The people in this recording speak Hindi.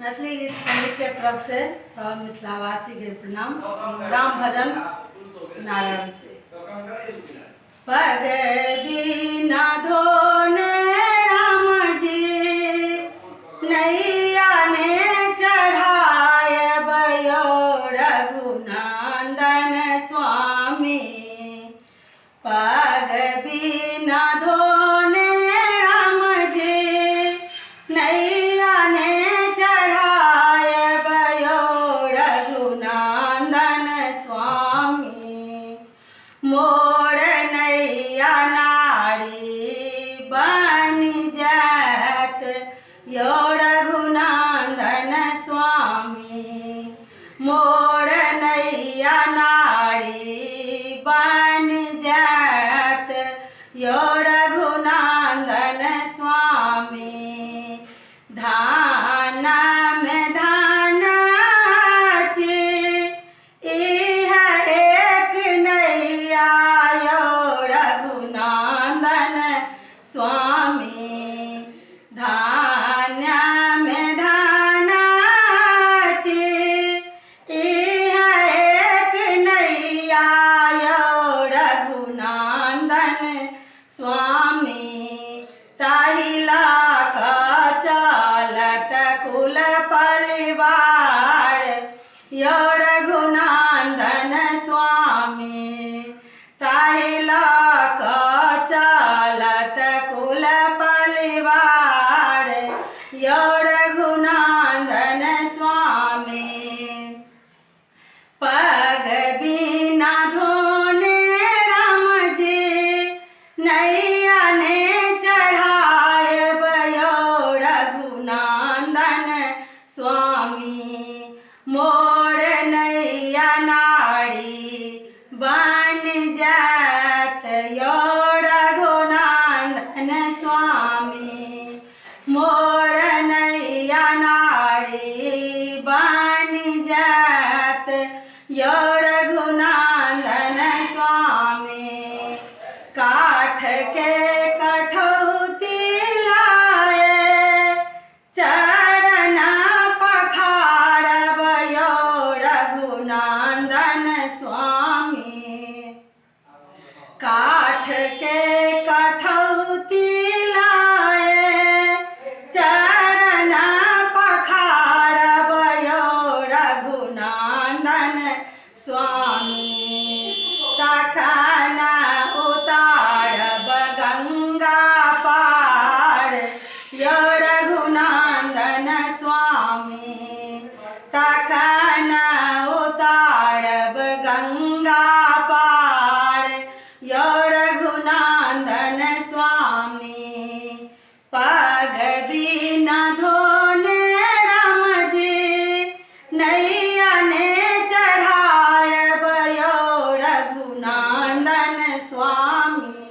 मैथिली गीत संगीत के तरफ से सब मिथिलावासी के प्रणाम। राम भजन सुना रहल छी। पग बिना धोने राम जी नैया ने चढ़ाए बयो रघुनंदन स्वामी। पग बिना धोने राम जी नैया ने चढ़ाए बयो रघुनंदन स्वामी। मोर नैया नारी बन जात यो रघुनंदन स्वामी। मोर नैया नारी बन जात यो रघुनंदन स्वामी। धान में धान छी इह एक नैया यो रघुनंदन स्वामी। धान्य में धान छी इह एक नैया यो रघुनंदन स्वामी। ताहिला का चालत कुल परिवार यो रघुनंदन स्वामी। ताहिला का चालत कुल परिवार यो रघुनंदन स्वामी। पग बिना धोने राम जी नैया ने चढ़ाए बयो रघुनंदन स्वामी। मोर नैया नारी बन जात यो रघुनंदन स्वामी। मोर नैया नारी बन जात यो रघुनंदन स्वामी। काठ के कठौती लाए चरण पखारब यो रघुनंदन स्वामी। काठ के कठौती लाए चरण पखारब यो रघुनंदन स्वामी। तखन उतारब गंगा पार यो रघुनंदन स्वामी। तखन उतारब गंगा पार यो रघुनंदन स्वामी। पग बिना धोने राम जी नैया ने चढ़ाए बयो रघुनंदन स्वामी।